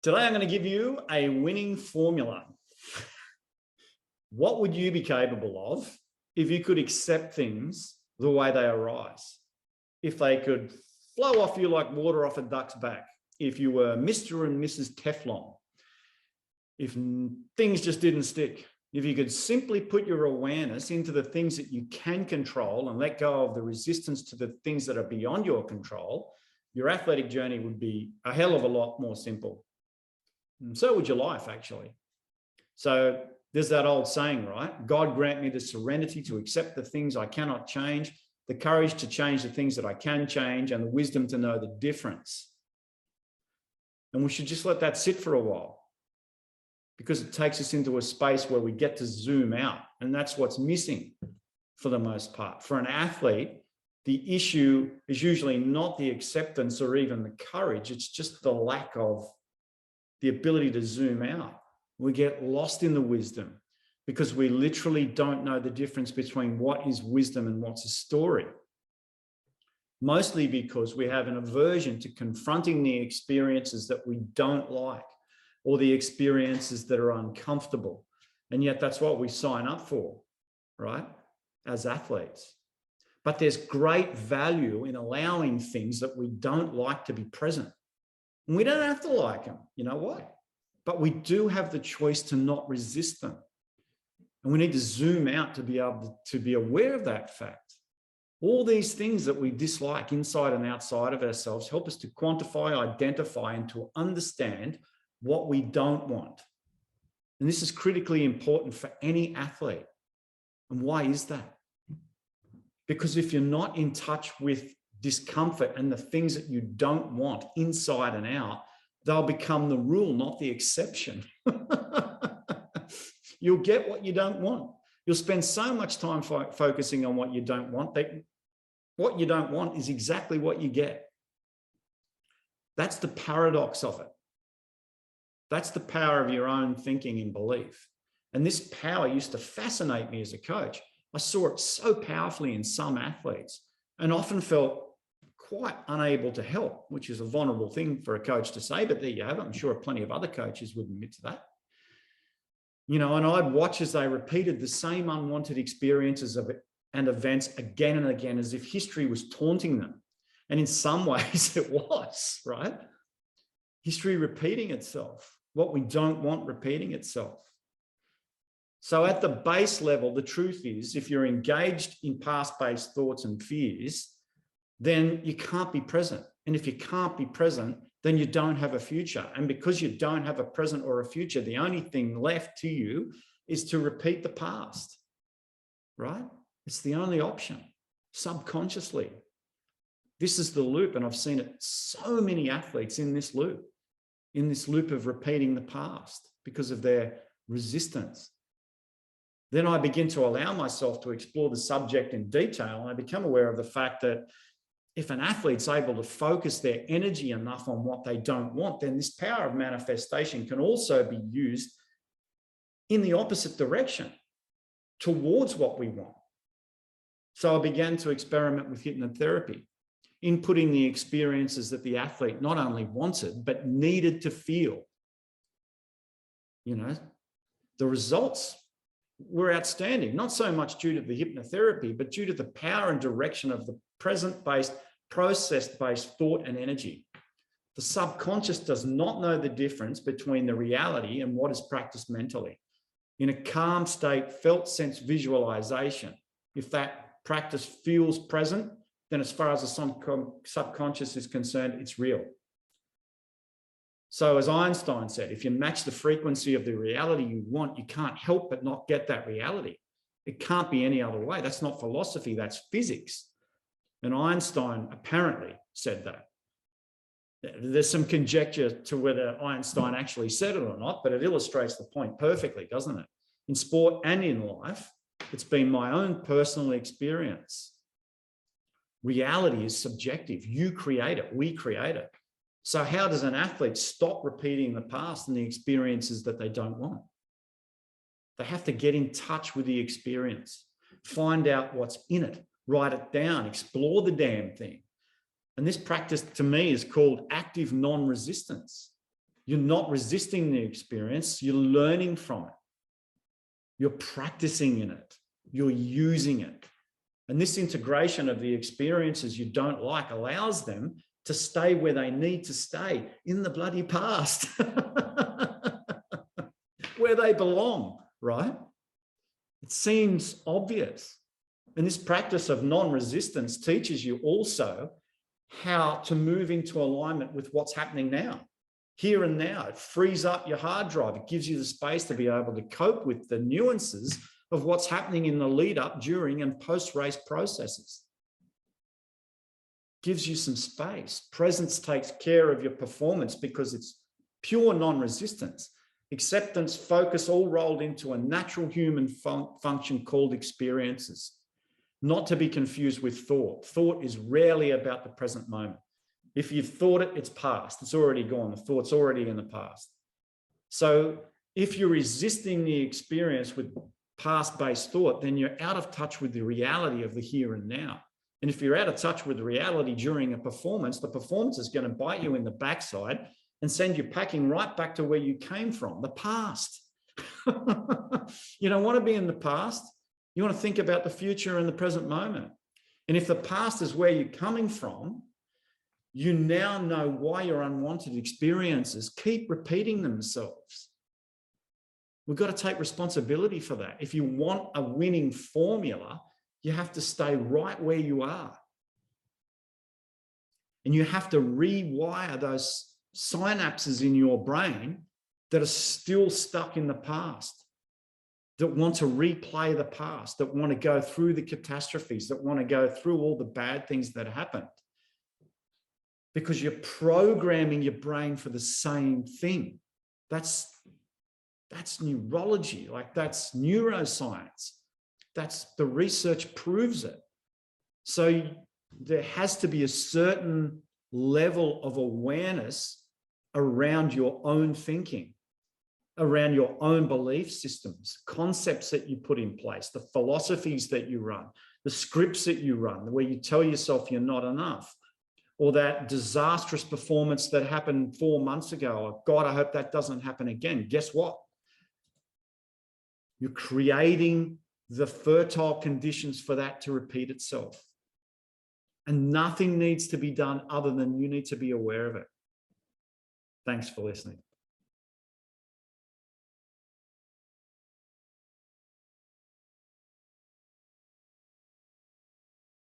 Today, I'm going to give you a winning formula. What would you be capable of if you could accept things the way they arise? If they could flow off you like water off a duck's back? If you were Mr. and Mrs. Teflon? If things just didn't stick? If you could simply put your awareness into the things that you can control and let go of the resistance to the things that are beyond your control, your athletic journey would be a hell of a lot more simple. And so would your life, actually. So there's that old saying, right? God grant me the serenity to accept the things I cannot change, the courage to change the things that I can change, and the wisdom to know the difference. And we should just let that sit for a while, because it takes us into a space where we get to zoom out. And that's what's missing for the most part. For an athlete, the issue is usually not the acceptance or even the courage. It's just the lack of the ability to zoom out. We get lost in the wisdom because we literally don't know the difference between what is wisdom and what's a story. Mostly because we have an aversion to confronting the experiences that we don't like, or the experiences that are uncomfortable. And yet that's what we sign up for, right? As athletes. But there's great value in allowing things that we don't like to be present. And we don't have to like them, you know what? But we do have the choice to not resist them. And we need to zoom out to be able to be aware of that fact. All these things that we dislike inside and outside of ourselves help us to quantify, identify, and to understand what we don't want. And this is critically important for any athlete. And why is that? Because if you're not in touch with discomfort and the things that you don't want inside and out, they'll become the rule, not the exception. You'll get what you don't want. You'll spend so much time focusing on what you don't want that what you don't want is exactly what you get. That's the paradox of it. That's the power of your own thinking and belief. And this power used to fascinate me as a coach. I saw it so powerfully in some athletes and often felt quite unable to help, which is a vulnerable thing for a coach to say, but there you have it. I'm sure plenty of other coaches would admit to that. You know, and I'd watch as they repeated the same unwanted experiences of it and events again and again, as if history was taunting them. And in some ways it was, right? History repeating itself, what we don't want repeating itself. So at the base level, the truth is, if you're engaged in past-based thoughts and fears, then you can't be present. And if you can't be present, then you don't have a future. And because you don't have a present or a future, the only thing left to you is to repeat the past, right? It's the only option, subconsciously. This is the loop, and I've seen it so many athletes in this loop of repeating the past because of their resistance. Then I begin to allow myself to explore the subject in detail, and I become aware of the fact that if an athlete's able to focus their energy enough on what they don't want, then this power of manifestation can also be used in the opposite direction, towards what we want. So I began to experiment with hypnotherapy, inputting the experiences that the athlete not only wanted, but needed to feel. You know, the results were outstanding, not so much due to the hypnotherapy, but due to the power and direction of the present-based, process-based thought and energy. The subconscious does not know the difference between the reality and what is practiced mentally. In a calm state, felt sense visualization, if that practice feels present, then as far as the subconscious is concerned, it's real. So as Einstein said, if you match the frequency of the reality you want, you can't help but not get that reality. It can't be any other way. That's not philosophy, that's physics. And Einstein apparently said that. There's some conjecture to whether Einstein actually said it or not, but it illustrates the point perfectly, doesn't it? In sport and in life, it's been my own personal experience. Reality is subjective. You create it, we create it. So how does an athlete stop repeating the past and the experiences that they don't want? They have to get in touch with the experience, find out what's in it, write it down, explore the damn thing. And this practice to me is called active non-resistance. You're not resisting the experience. You're learning from it. You're practicing in it. You're using it. And this integration of the experiences you don't like allows them to stay where they need to stay, in the bloody past, where they belong, right? It seems obvious. And this practice of non-resistance teaches you also how to move into alignment with what's happening now, here and now. It frees up your hard drive. It gives you the space to be able to cope with the nuances of what's happening in the lead up, during, and post-race processes. Gives you some space. Presence takes care of your performance because it's pure non-resistance. Acceptance, focus, all rolled into a natural human function called experiences. Not to be confused with thought. Thought is rarely about the present moment. If you've thought it, it's past. It's already gone. The thought's already in the past. So if you're resisting the experience with past-based thought, then you're out of touch with the reality of the here and now. And if you're out of touch with the reality during a performance, the performance is going to bite you in the backside and send you packing right back to where you came from, the past. You don't want to be in the past. You want to think about the future and the present moment. And if the past is where you're coming from, you now know why your unwanted experiences keep repeating themselves. We've got to take responsibility for that. If you want a winning formula, you have to stay right where you are. And you have to rewire those synapses in your brain that are still stuck in the past, that want to replay the past, that want to go through the catastrophes, that want to go through all the bad things that happened. Because you're programming your brain for the same thing. That's neurology, like that's neuroscience. That's the research proves it. So there has to be a certain level of awareness around your own thinking, around your own belief systems, concepts that you put in place, the philosophies that you run, the scripts that you run, where you tell yourself you're not enough, or that disastrous performance that happened 4 months ago. Oh, God, I hope that doesn't happen again. Guess what? You're creating the fertile conditions for that to repeat itself. And nothing needs to be done other than you need to be aware of it. Thanks for listening.